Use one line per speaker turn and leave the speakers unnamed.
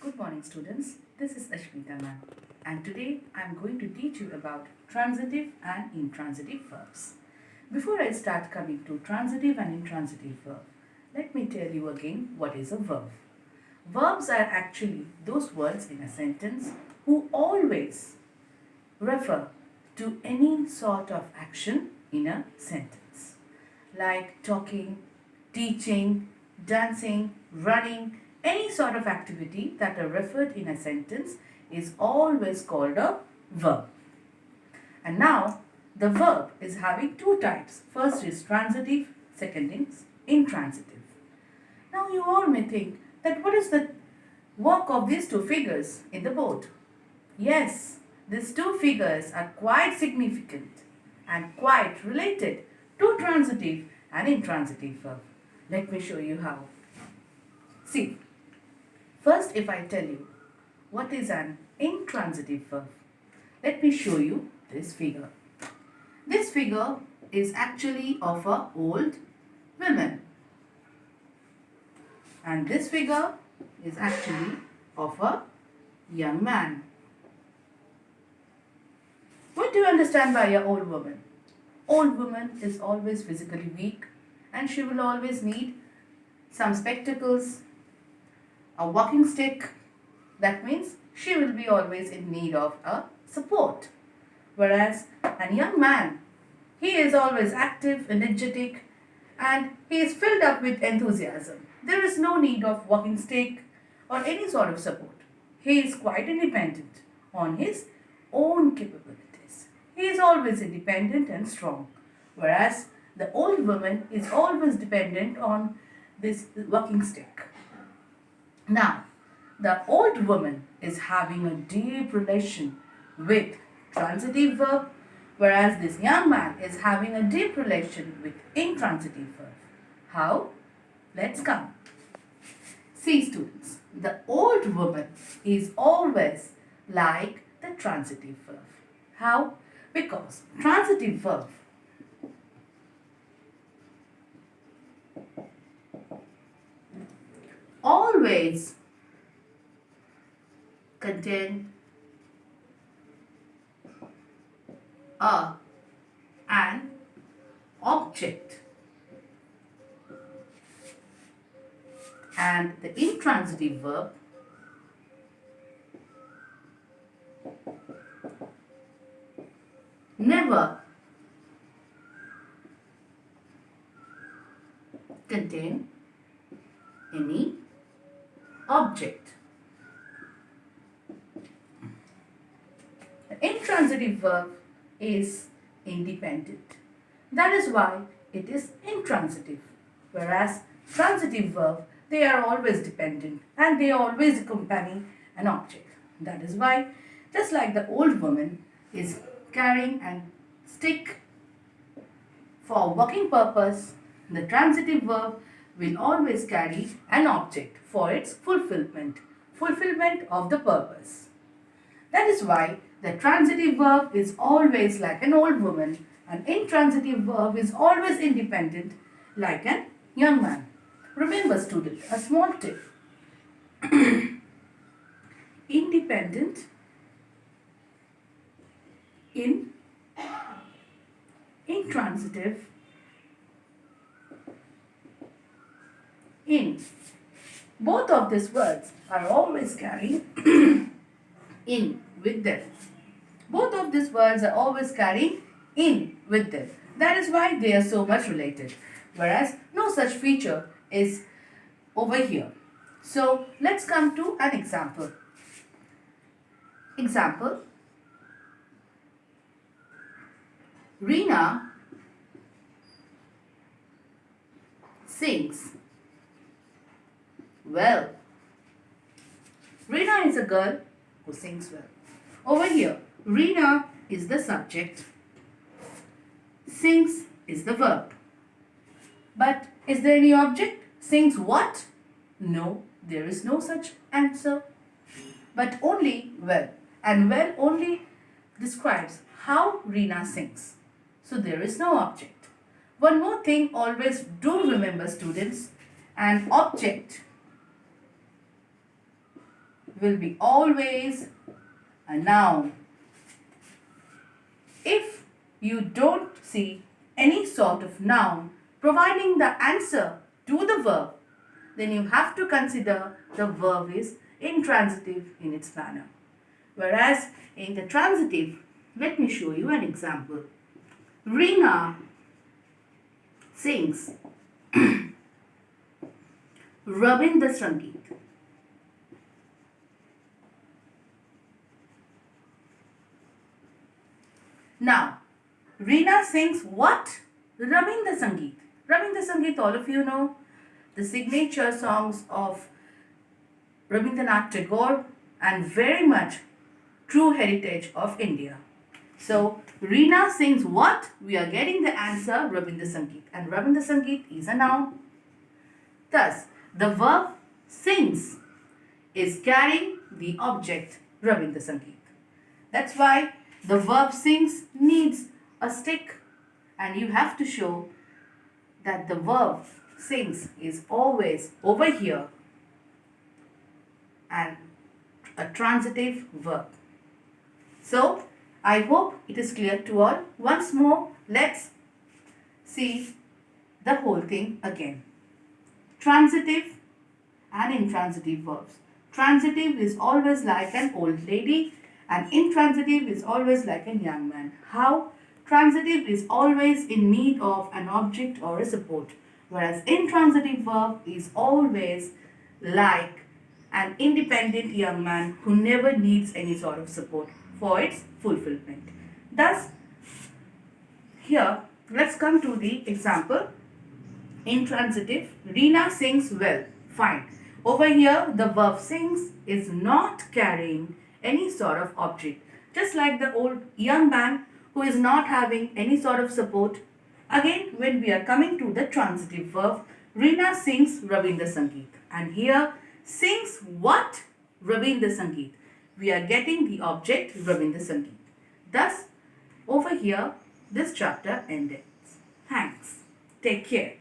Good morning students, this is Ashmita ma'am and today I am going to teach you about transitive and intransitive verbs. Before I start coming to transitive and intransitive verb, let me tell you again what is a verb. Verbs are actually those words in a sentence who always refer to any sort of action in a sentence, like talking, teaching, dancing, running. Any sort of activity that are referred in a sentence is always called a verb. And now the verb is having two types. First is transitive, second is intransitive. Now you all may think that what is the work of these two figures in the board? Yes, these two figures are quite significant and quite related to transitive and intransitive verb. Let me show you how. See, first if I tell you what is an intransitive verb, let me show you this figure. This figure is actually of a old woman and this figure is actually of a young man. What do you understand by an old woman? Old woman is always physically weak and she will always need some spectacles, a walking stick. That means she will be always in need of a support. Whereas a young man, he is always active, energetic, and he is filled up with enthusiasm. There is no need of walking stick or any sort of support. He is quite independent on his own capabilities. He is always independent and strong. Whereas the old woman is always dependent on this walking stick. Now, the old woman is having a deep relation with transitive verb, whereas this young man is having a deep relation with intransitive verb. How? Let's come. See students, the old woman is always like the transitive verb. How? Because transitive verb always contain an object, and the intransitive verb never contain any object. The intransitive verb is independent. That is why it is intransitive. Whereas transitive verb, they are always dependent and they always accompany an object. That is why, just like the old woman is carrying a stick for working purpose, the transitive verb will always carry an object for its fulfillment of the purpose. That is why the transitive verb is always like an old woman and intransitive verb is always independent like an young man. Remember student, a small tip. Independent in intransitive in. Both of these words are always carrying in with them. Both of these words are always carrying in with them. That is why they are so much related. Whereas no such feature is over here. So let's come to an example. Example. Reena sings well. Reena is a girl who sings well. Over here, Reena is the subject. Sings is the verb. But is there any object? Sings what? No, there is no such answer. But only well. And well only describes how Reena sings. So there is no object. One more thing always do remember students, an object will be always a noun. If you don't see any sort of noun providing the answer to the verb, then you have to consider the verb is intransitive in its manner. Whereas in the transitive, let me show you an example. Reena sings Rabindra Sangeet. Now, Reena sings what? Rabindra Sangeet. Rabindra Sangeet, all of you know, the signature songs of Rabindranath Tagore and very much true heritage of India. So, Reena sings what? We are getting the answer Rabindra Sangeet. And Rabindra Sangeet is a noun. Thus, the verb sings is carrying the object Rabindra Sangeet. That's why the verb sings needs a stick, and you have to show that the verb sings is always over here and a transitive verb. So, I hope it is clear to all. Once more, let's see the whole thing again. Transitive and intransitive verbs. Transitive is always like an old lady and intransitive is always like a young man. How? Transitive is always in need of an object or a support, whereas intransitive verb is always like an independent young man who never needs any sort of support for its fulfillment. Thus, here, let's come to the example. Intransitive, Reena sings well. Fine. Over here, the verb sings is not carrying any sort of object. Just like the old young man who is not having any sort of support. Again, when we are coming to the transitive verb, Reena sings Rabindra Sangeet. And here, sings what? Rabindra Sangeet. We are getting the object Rabindra Sangeet. Thus, over here, this chapter ended. Thanks. Take care.